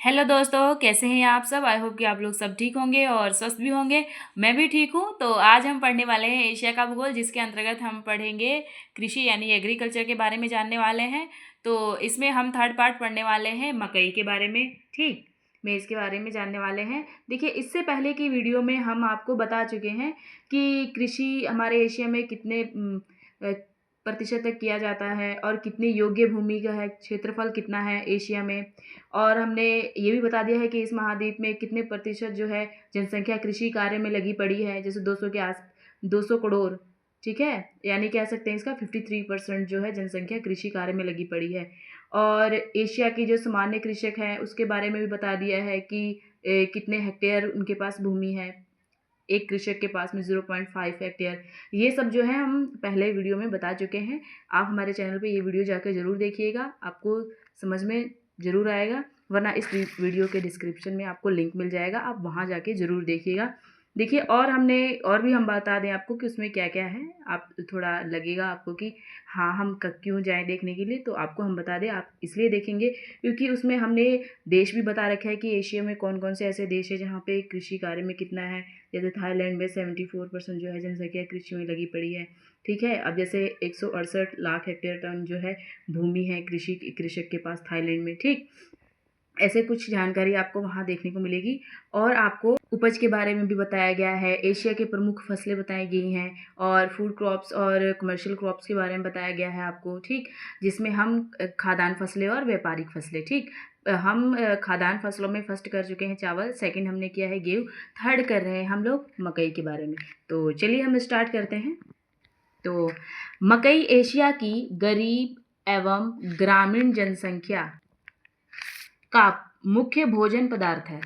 Hello दोस्तों, कैसे हैं आप सब? आई होप कि आप लोग सब ठीक होंगे और स्वस्थ भी होंगे। मैं भी ठीक हूँ। तो आज हम पढ़ने वाले हैं एशिया का भूगोल, जिसके अंतर्गत हम पढ़ेंगे कृषि यानी एग्रीकल्चर के बारे में जानने वाले हैं। तो इसमें हम थर्ड पार्ट पढ़ने वाले हैं मकई के बारे में। ठीक, मैं इसके बारे में जानने वाले हैं। देखिए, इससे पहले की वीडियो में हम आपको बता चुके हैं कि कृषि हमारे एशिया में कितने प्रतिशत तक किया जाता है और कितनी योग्य भूमि का है, क्षेत्रफल कितना है एशिया में। और हमने ये भी बता दिया है कि इस महाद्वीप में कितने प्रतिशत जो है जनसंख्या कृषि कार्य में लगी पड़ी है, जैसे 200 के आस 200 करोड़। ठीक है, यानी कह सकते हैं इसका 53% जो है जनसंख्या कृषि कार्य में लगी पड़ी है। और एशिया की जो सामान्य कृषक हैं उसके बारे में भी बता दिया है कि कितने हेक्टेयर उनके पास भूमि है। एक कृषक के पास में 0.5 हेक्टेयर। ये सब जो है हम पहले वीडियो में बता चुके हैं। आप हमारे चैनल पे ये वीडियो जाकर ज़रूर देखिएगा, आपको समझ में ज़रूर आएगा। वरना इस वीडियो के डिस्क्रिप्शन में आपको लिंक मिल जाएगा, आप वहाँ जाके ज़रूर देखिएगा। देखिए, और भी हम बता दें आपको कि उसमें क्या क्या है। आप थोड़ा लगेगा आपको कि हाँ, हम क्यों जाएँ देखने के लिए, तो आपको हम बता दें, आप इसलिए देखेंगे क्योंकि उसमें हमने देश भी बता रखा है कि एशिया में कौन कौन से ऐसे देश है जहाँ पे कृषि कार्य में कितना है। जैसे थाईलैंड में 74% जो है जनसंख्या कृषि में लगी पड़ी है। ठीक है, अब जैसे 168 लाख हेक्टेयर टन जो है भूमि है कृषक के पास थाईलैंड में। ठीक, ऐसे कुछ जानकारी आपको वहाँ देखने को मिलेगी। और आपको उपज के बारे में भी बताया गया है, एशिया के प्रमुख फसलें बताई गई हैं और फूड क्रॉप्स और कमर्शियल क्रॉप्स के बारे में बताया गया है आपको। ठीक, जिसमें हम खाद्यान्न फसलें और व्यापारिक फसलें। ठीक, हम खाद्यान्न फसलों में फर्स्ट कर चुके हैं चावल, सेकंड हमने किया है गेहूँ, थर्ड कर रहे हैं हम लोग मकई के बारे में। तो चलिए हम स्टार्ट करते हैं। तो मकई एशिया की गरीब एवं ग्रामीण जनसंख्या का मुख्य भोजन पदार्थ है।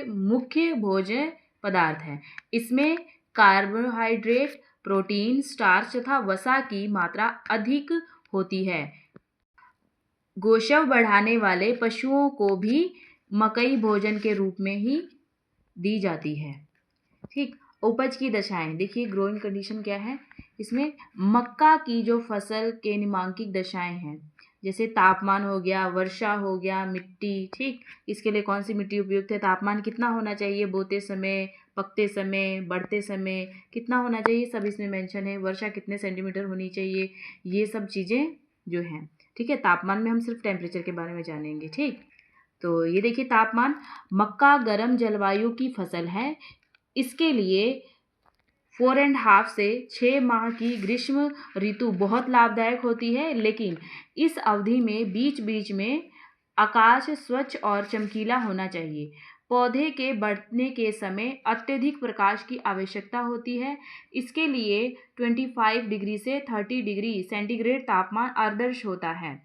मुख्य भोजन पदार्थ है। इसमें कार्बोहाइड्रेट, प्रोटीन, स्टार्च तथा वसा की मात्रा अधिक होती है। गोशव बढ़ाने वाले पशुओं को भी मकई भोजन के रूप में ही दी जाती है। ठीक, उपज की दशाएं देखिए, ग्रोइंग कंडीशन क्या है इसमें। मक्का की जो फसल के निमांकिक दशाएं हैं, जैसे तापमान हो गया, वर्षा हो गया, मिट्टी। ठीक, इसके लिए कौन सी मिट्टी उपयुक्त है, तापमान कितना होना चाहिए बोते समय, पकते समय, बढ़ते समय कितना होना चाहिए, सब इसमें मेंशन है। वर्षा कितने सेंटीमीटर होनी चाहिए, ये सब चीज़ें जो हैं। ठीक है, तापमान में हम सिर्फ टेम्परेचर के बारे में जानेंगे। ठीक, तो ये देखिए तापमान। मक्का गर्म जलवायु की फसल है। इसके लिए 4.5 से 6 माह की ग्रीष्म ऋतु बहुत लाभदायक होती है, लेकिन इस अवधि में बीच बीच में आकाश स्वच्छ और चमकीला होना चाहिए। पौधे के बढ़ने के समय अत्यधिक प्रकाश की आवश्यकता होती है। इसके लिए 25 डिग्री से 30 डिग्री सेंटीग्रेड तापमान आदर्श होता है,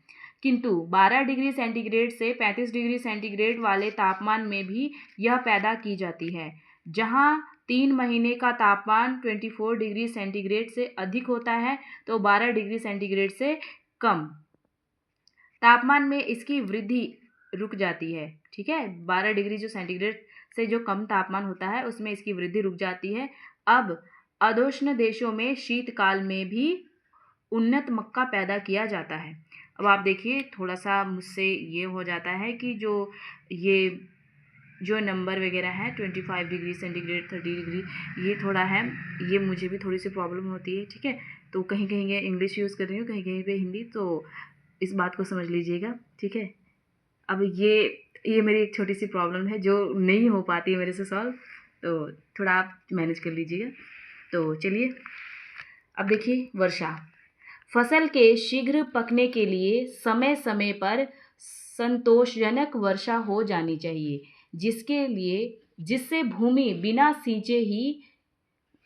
किंतु 12 डिग्री सेंटीग्रेड से 35 डिग्री सेंटीग्रेड वाले तापमान में भी यह पैदा की जाती है। जहाँ 3 महीने का तापमान 24 डिग्री सेंटीग्रेड से अधिक होता है, तो 12 डिग्री सेंटीग्रेड से कम तापमान में इसकी वृद्धि रुक जाती है। ठीक है, 12 डिग्री जो सेंटीग्रेड से जो कम तापमान होता है उसमें इसकी वृद्धि रुक जाती है। अब अधोष्ण देशों में शीतकाल में भी उन्नत मक्का पैदा किया जाता है। अब आप देखिए, थोड़ा सा मुझसे ये हो जाता है कि ये जो नंबर वगैरह है 25 डिग्री सेंटीग्रेड, 30 डिग्री, ये थोड़ा है, ये मुझे भी थोड़ी सी प्रॉब्लम होती है। ठीक है, तो कहीं कहीं इंग्लिश यूज़ कर रही हूँ, कहीं कहीं पे हिंदी, तो इस बात को समझ लीजिएगा। ठीक है, अब ये मेरी एक छोटी सी प्रॉब्लम है जो नहीं हो पाती है मेरे से सॉल्व, तो थोड़ा आप मैनेज कर लीजिएगा। तो चलिए, अब देखिए वर्षा। फसल के शीघ्र पकने के लिए समय समय पर संतोषजनक वर्षा हो जानी चाहिए, जिससे भूमि बिना सींचे ही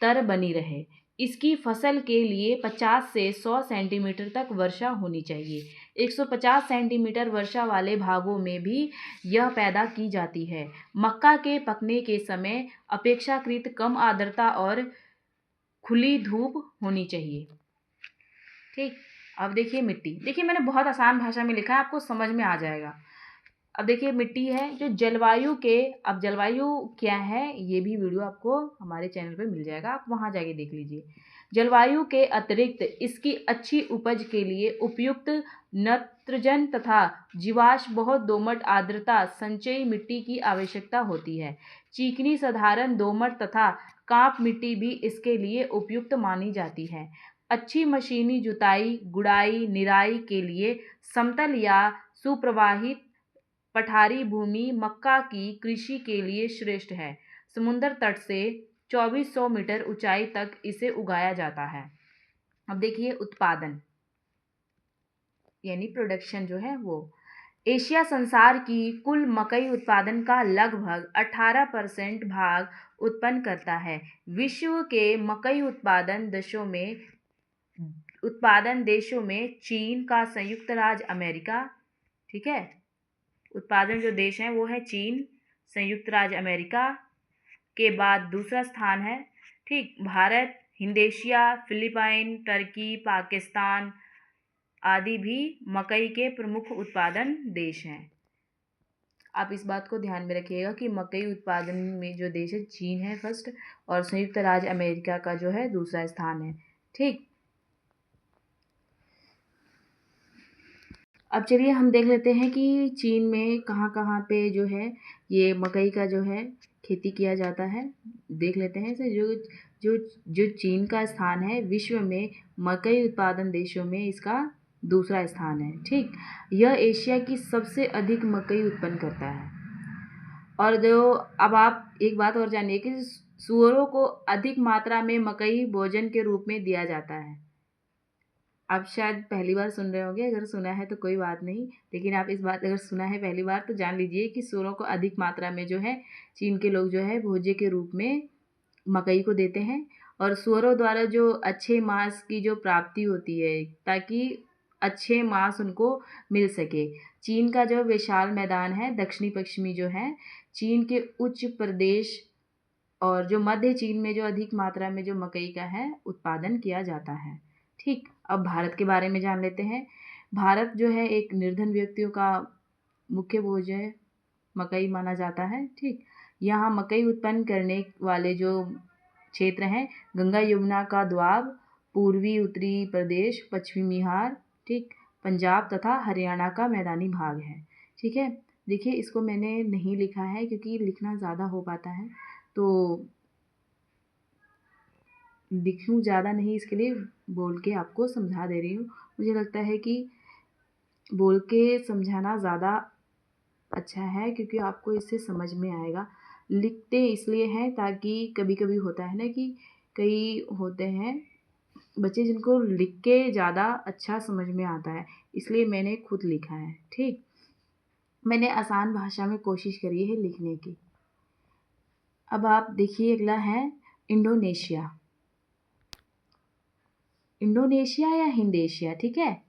तर बनी रहे। इसकी फसल के लिए 50 से 100 सेंटीमीटर तक वर्षा होनी चाहिए। 150 सेंटीमीटर वर्षा वाले भागों में भी यह पैदा की जाती है। मक्का के पकने के समय अपेक्षाकृत कम आर्द्रता और खुली धूप होनी चाहिए। ठीक, अब देखिए मिट्टी। देखिए, मैंने बहुत आसान भाषा में लिखा है, आपको समझ में आ जाएगा। अब देखिए मिट्टी है जो जलवायु के, अब जलवायु क्या है ये भी वीडियो आपको हमारे चैनल पे मिल जाएगा, आप वहाँ जाके देख लीजिए। जलवायु के अतिरिक्त इसकी अच्छी उपज के लिए उपयुक्त नत्रजन तथा जीवाश्म बहुत दोमट आर्द्रता संचयी मिट्टी की आवश्यकता होती है। चिकनी साधारण दोमट तथा कांप मिट्टी भी इसके लिए उपयुक्त मानी जाती है। अच्छी मशीनी जुताई, गुड़ाई, निराई के लिए समतल या सुप्रवाहित पठारी भूमि मक्का की कृषि के लिए श्रेष्ठ है। समुद्र तट से 2400 मीटर ऊंचाई तक इसे उगाया जाता है। अब देखिए उत्पादन यानी प्रोडक्शन जो है वो, एशिया संसार की कुल मकई उत्पादन का लगभग 18% भाग उत्पन्न करता है। विश्व के मकई उत्पादन देशों में चीन का संयुक्त राज्य अमेरिका, ठीक है, उत्पादन जो देश हैं वो है चीन, संयुक्त राज्य अमेरिका के बाद दूसरा स्थान है, ठीक, भारत, इंडोनेशिया, फिलीपाइन, टर्की, पाकिस्तान आदि भी मकई के प्रमुख उत्पादन देश हैं। आप इस बात को ध्यान में रखिएगा कि मकई उत्पादन में जो देश है चीन है फर्स्ट और संयुक्त राज्य अमेरिका का जो है दूसरा स्थान है, ठीक। अब चलिए हम देख लेते हैं कि चीन में कहाँ कहाँ पे जो है ये मकई का जो है खेती किया जाता है। देख लेते हैं इसे, जो जो जो चीन का स्थान है विश्व में मकई उत्पादन देशों में इसका दूसरा स्थान है, ठीक। यह एशिया की सबसे अधिक मकई उत्पन्न करता है। और जो अब आप एक बात और जानिए कि सूअरों को अधिक मात्रा में मकई भोजन के रूप में दिया जाता है। आप शायद पहली बार सुन रहे होंगे, अगर सुना है तो कोई बात नहीं, लेकिन आप इस बात अगर सुना है पहली बार तो जान लीजिए कि सूअरों को अधिक मात्रा में जो है चीन के लोग जो है भोज्य के रूप में मकई को देते हैं। और सूअरों द्वारा जो अच्छे मांस की जो प्राप्ति होती है ताकि अच्छे मांस उनको मिल सके। चीन का जो विशाल मैदान है दक्षिणी पश्चिमी जो है चीन के उच्च प्रदेश और जो मध्य चीन में जो अधिक मात्रा में जो मकई का है उत्पादन किया जाता है, ठीक। अब भारत के बारे में जान लेते हैं। भारत जो है एक निर्धन व्यक्तियों का मुख्य भोज्य मकई माना जाता है, ठीक। यहाँ मकई उत्पन्न करने वाले जो क्षेत्र हैं गंगा यमुना का द्वाब, पूर्वी उत्तरी प्रदेश, पश्चिमी बिहार, ठीक, पंजाब तथा हरियाणा का मैदानी भाग है, ठीक है। देखिए इसको मैंने नहीं लिखा है क्योंकि लिखना ज़्यादा हो पाता है, तो लिखूँ ज़्यादा नहीं, इसके लिए बोल के आपको समझा दे रही हूँ। मुझे लगता है कि बोल के समझाना ज़्यादा अच्छा है क्योंकि आपको इससे समझ में आएगा। लिखते इसलिए हैं ताकि कभी कभी होता है ना कि कई होते हैं बच्चे जिनको लिख के ज़्यादा अच्छा समझ में आता है, इसलिए मैंने खुद लिखा है, ठीक। मैंने आसान भाषा में कोशिश करी है लिखने की। अब आप देखिए अगला है इंडोनेशिया। इंडोनेशिया या हिंदेशिया, ठीक है,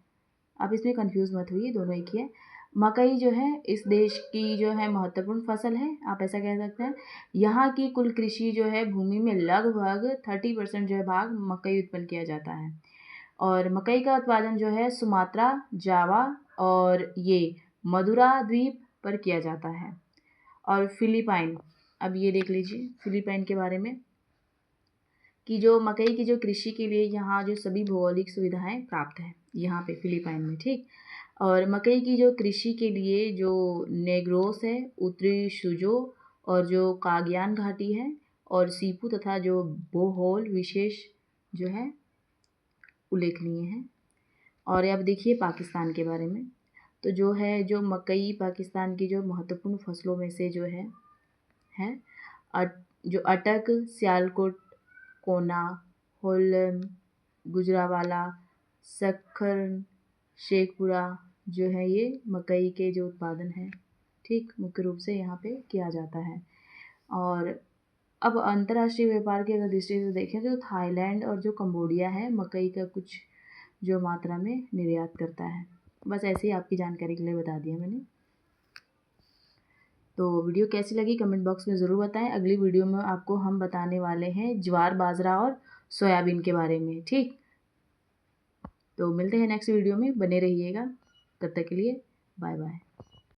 आप इसमें कंफ्यूज मत हुइए, दोनों एक ही है। मकई जो है इस देश की जो है महत्वपूर्ण फसल है, आप ऐसा कह सकते हैं। यहाँ की कुल कृषि जो है भूमि में लगभग 30% जो है भाग मकई उत्पन्न किया जाता है। और मकई का उत्पादन जो है सुमात्रा, जावा और ये मदुरा द्वीप पर किया जाता है। और फिलीपाइन, अब ये देख लीजिए फिलीपाइन के बारे में कि जो मकई की जो कृषि के लिए यहाँ जो सभी भौगोलिक सुविधाएं प्राप्त हैं यहाँ पे फिलीपाइन में, ठीक। और मकई की जो कृषि के लिए जो नेग्रोस है, उत्तरी सुजो और जो काग्यान घाटी है और सीपू तथा जो बोहोल विशेष जो है उल्लेखनीय है। और अब देखिए पाकिस्तान के बारे में, तो जो है जो मकई पाकिस्तान की जो महत्वपूर्ण फसलों में से जो है जो अटक, सियालकोट, कोना, होलन, गुजरावाला, सखर, शेखपुरा जो है ये मकई के जो उत्पादन है, ठीक, मुख्य रूप से यहाँ पे किया जाता है। और अब अंतर्राष्ट्रीय व्यापार की अगर दृष्टि से देखें तो थाईलैंड और जो कंबोडिया है मकई का कुछ जो मात्रा में निर्यात करता है। बस ऐसे ही आपकी जानकारी के लिए बता दिया मैंने। तो वीडियो कैसी लगी कमेंट बॉक्स में ज़रूर बताएं। अगली वीडियो में आपको हम बताने वाले हैं ज्वार, बाजरा और सोयाबीन के बारे में, ठीक। तो मिलते हैं नेक्स्ट वीडियो में, बने रहिएगा, तब तक के लिए बाय बाय।